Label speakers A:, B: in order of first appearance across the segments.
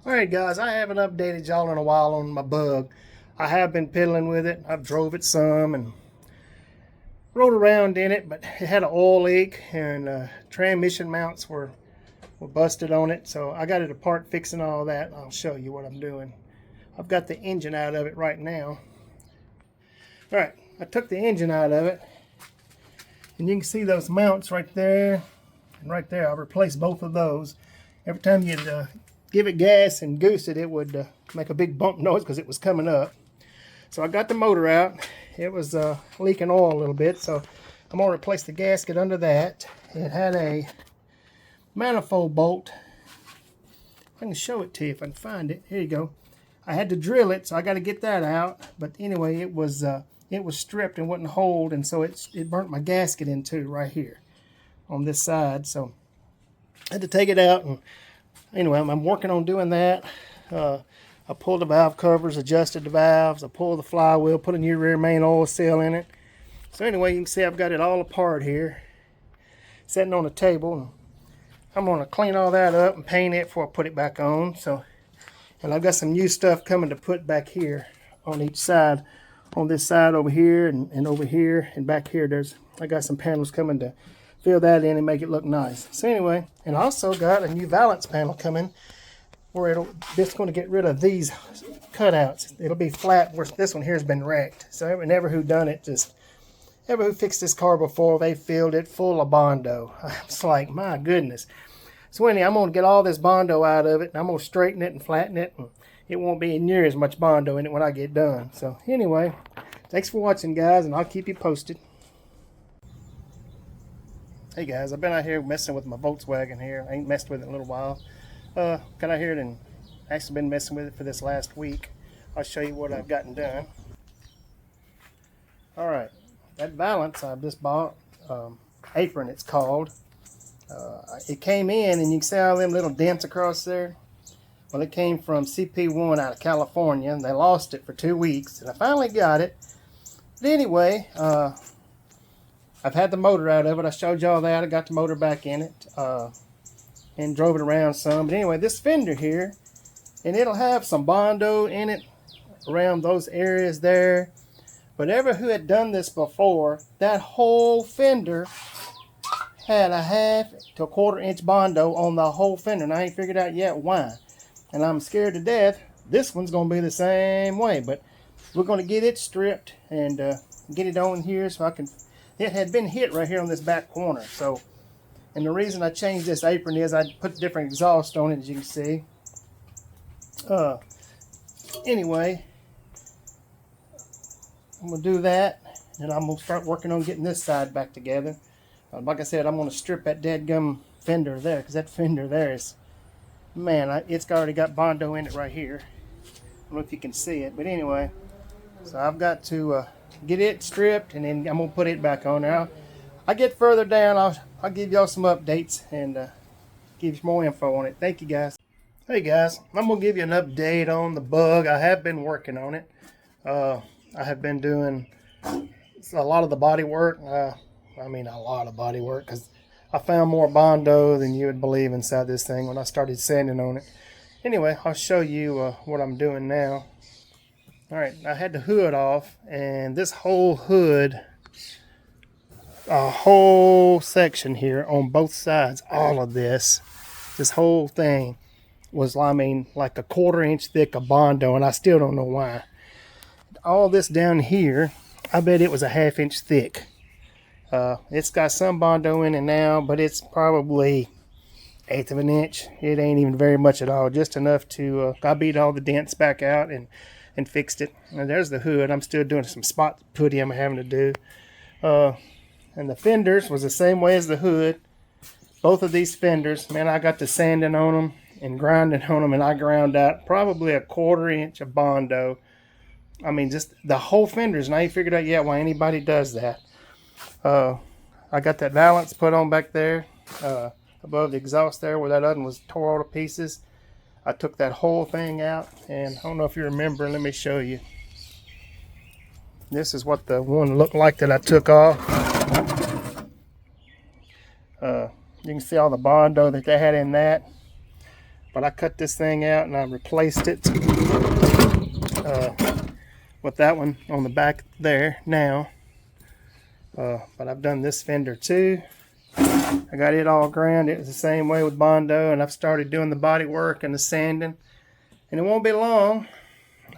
A: Alright guys, I haven't updated y'all in a while on my Bug. I have been piddling with it. I've drove it some and rode around in it, but it had an oil leak and transmission mounts were busted on it. So I got it apart fixing all that. I'll show you what I'm doing. I've got the engine out of it right now. Alright, I took the engine out of it. And you can see those mounts right there and right there. I replaced both of those. Every time you give it gas and goose it, it would make a big bump noise because it was coming up. So I got the motor out. It was leaking oil a little bit, so I'm going to replace the gasket under that. It had a manifold bolt. I can show it to you if I can find it. Here you go. I had to drill it, so I got to get that out. But anyway, it was stripped and wouldn't hold, and so it burnt my gasket in two right here on this side. So I had to take it out, and anyway, I'm working on doing that. I pulled the valve covers, adjusted the valves, I pulled the flywheel, put a new rear main oil seal in it. So anyway, you can see I've got it all apart here, sitting on the table. I'm going to clean all that up and paint it before I put it back on. So, and I've got some new stuff coming to put back here on each side. On this side over here and over here and back here, I got some panels coming to fill that in and make it look nice. So anyway, and I also got a new valance panel coming where it's going to get rid of these cutouts. It'll be flat where this one here has been wrecked. So whoever who done it, who fixed this car before, they filled it full of Bondo. I was like, my goodness. So anyway, I'm going to get all this Bondo out of it, and I'm going to straighten it and flatten it, and it won't be near as much Bondo in it when I get done. So anyway, thanks for watching, guys, and I'll keep you posted. Hey guys, I've been out here messing with my Volkswagen here. I ain't messed with it in a little while. Got out here and actually been messing with it for this last week. I'll show you what I've gotten done. Alright, that valance I just bought, apron it's called. It came in and you can see all them little dents across there. Well, it came from CP1 out of California, and they lost it for 2 weeks, and I finally got it. But anyway, I've had the motor out of it. I showed y'all that. I got the motor back in it and drove it around some. But anyway, this fender here, and it'll have some Bondo in it around those areas there. But ever who had done this before, that whole fender had a 1/2 to 1/4 inch Bondo on the whole fender, and I ain't figured out yet why. And I'm scared to death this one's going to be the same way. But we're going to get it stripped and get it on here so I can... It had been hit right here on this back corner. So, and the reason I changed this apron is I put different exhaust on it, as you can see. Anyway, I'm going to do that, and I'm going to start working on getting this side back together. Like I said, I'm going to strip that dadgum fender there, because that fender there is... Man, it's already got Bondo in it right here. I don't know if you can see it, but anyway. So I've got to get it stripped, and then I'm going to put it back on there. I get further down, I'll give y'all some updates and give you more info on it. Thank you, guys. Hey, guys. I'm going to give you an update on the Bug. I have been working on it. I have been doing a lot of the body work. I mean, a lot of body work, because I found more Bondo than you would believe inside this thing when I started sanding on it. Anyway, I'll show you what I'm doing now. Alright, I had the hood off, and this whole hood, a whole section here on both sides, all of this whole thing was, I mean, like a 1/4 inch thick of Bondo, and I still don't know why. All this down here, I bet it was a 1/2 inch thick. It's got some Bondo in it now, but it's probably 1/8 of an inch. It ain't even very much at all, just enough to, I beat all the dents back out and fixed it. And there's the hood. I'm still doing some spot putty I'm having to do. And the fenders was the same way as the hood. Both of these fenders, man, I got to sanding on them and grinding on them, and I ground out probably a 1/4 inch of Bondo. I mean, just the whole fenders, and I ain't figured out yet why anybody does that. I got that valance put on back there above the exhaust there where that other one was tore all to pieces. I took that whole thing out, and I don't know if you remember. Let me show you. This is what the one looked like that I took off. You can see all the Bondo that they had in that. but I cut this thing out and I replaced it with that one on the back there now. But I've done this fender too. I got it all ground. It was the same way with Bondo, and I've started doing the body work and the sanding, and it won't be long.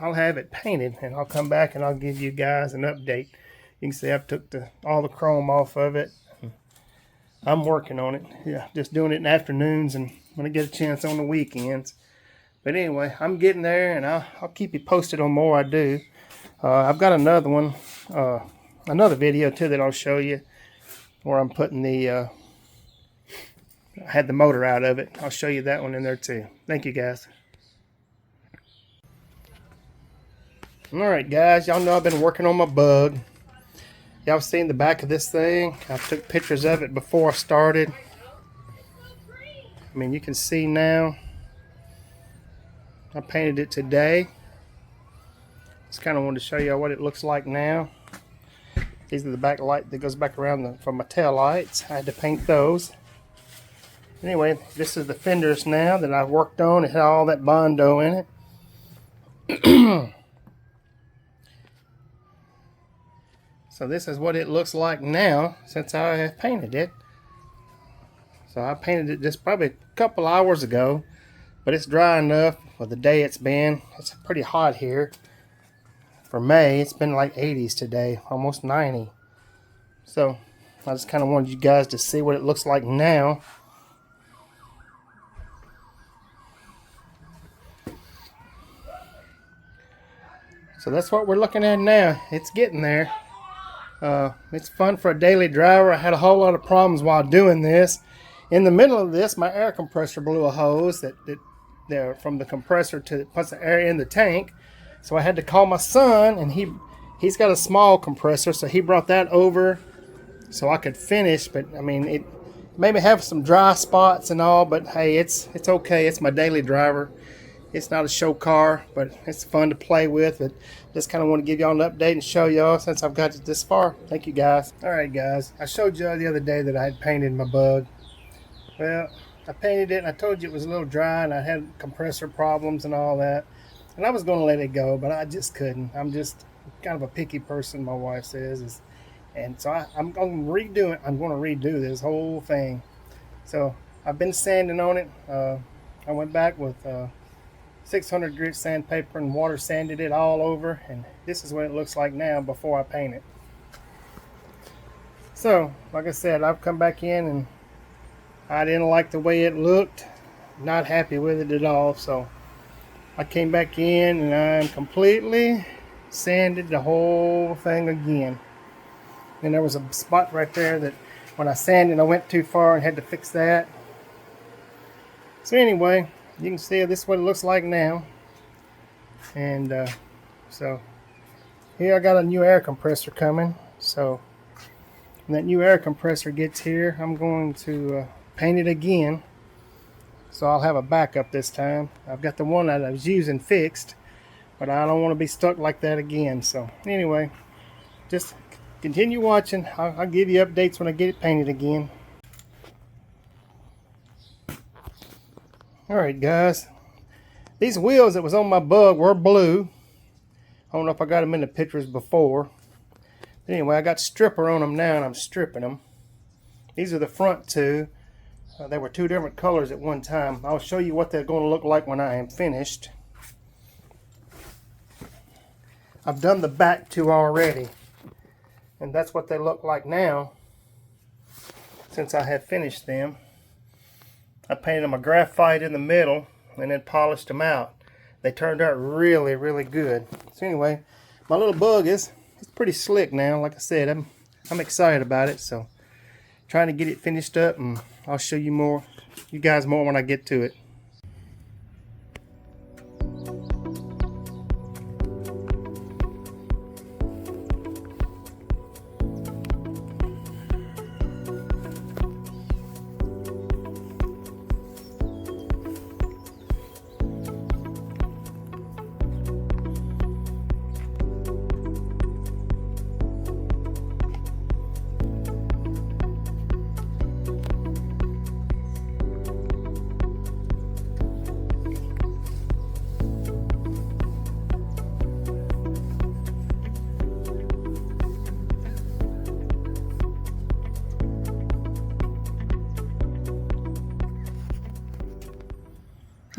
A: I'll have it painted, and I'll come back and I'll give you guys an update. You can see I've took all the chrome off of it. I'm working on it. Yeah, just doing it in afternoons and when I get a chance on the weekends. But anyway, I'm getting there, and I'll keep you posted on more I do. I've got another one, another video too that I'll show you where I'm putting I had the motor out of it. I'll show you that one in there too. Thank you, guys. Alright guys, y'all know I've been working on my bug. Y'all seen the back of this thing. I took pictures of it before I started. I mean, you can see now. I painted it today. Just kind of wanted to show you what it looks like now. These are the back light that goes back around from my tail lights. I had to paint those. Anyway, this is the fenders now that I've worked on. It had all that Bondo in it. So this is what it looks like now since I have painted it. So I painted it just probably a couple hours ago, but it's dry enough for the day it's been. It's pretty hot here. For May, it's been like 80s today, almost 90. So I just kind of wanted you guys to see what it looks like now. So that's what we're looking at now. It's getting there. It's fun for a daily driver. I had a whole lot of problems while doing this. In the middle of this, my air compressor blew a hose that there from the compressor to puts the air in the tank. So I had to call my son, and he's got a small compressor, so he brought that over so I could finish. But I mean, it made me have some dry spots and all, but hey, it's okay. It's my daily driver. It's not a show car, but it's fun to play with. But just kind of want to give y'all an update and show y'all since I've got it this far. Thank you, guys. All right, guys. I showed y'all the other day that I had painted my bug. Well, I painted it, and I told you it was a little dry, and I had compressor problems and all that. And I was going to let it go, but I just couldn't. I'm just kind of a picky person, my wife says. And so I'm going to redo it. I'm going to redo this whole thing. So I've been sanding on it. I went back with 600 grit sandpaper and water sanded it all over, and this is what it looks like now before I paint it. So like I said, I've come back in and I didn't like the way it looked, not happy with it at all. So I came back in and I completely sanded the whole thing again. And there was a spot right there that when I sanded I went too far and had to fix that. So anyway, you can see this is what it looks like now. And so here I got a new air compressor coming. So when that new air compressor gets here, I'm going to paint it again. So I'll have a backup this time. I've got the one that I was using fixed, but I don't want to be stuck like that again. So anyway, just continue watching. I'll give you updates when I get it painted again. Alright guys, these wheels that was on my bug were blue. I don't know if I got them in the pictures before. But anyway, I got stripper on them now and I'm stripping them. These are the front two. They were two different colors at one time. I'll show you what they're going to look like when I am finished. I've done the back two already. And that's what they look like now since I have finished them. I painted them a graphite in the middle and then polished them out. They turned out really, really good. So anyway, my little bug it's pretty slick now. Like I said, I'm excited about it. So trying to get it finished up, and I'll show you guys more when I get to it.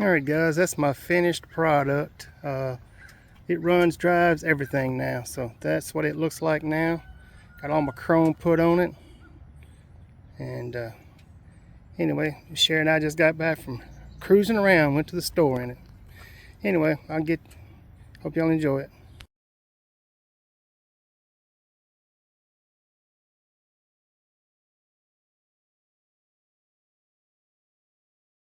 A: Alright guys, that's my finished product. It runs, drives, everything now. So that's what it looks like now. Got all my chrome put on it. And anyway, Sherry and I just got back from cruising around, went to the store in it. Anyway, hope y'all enjoy it.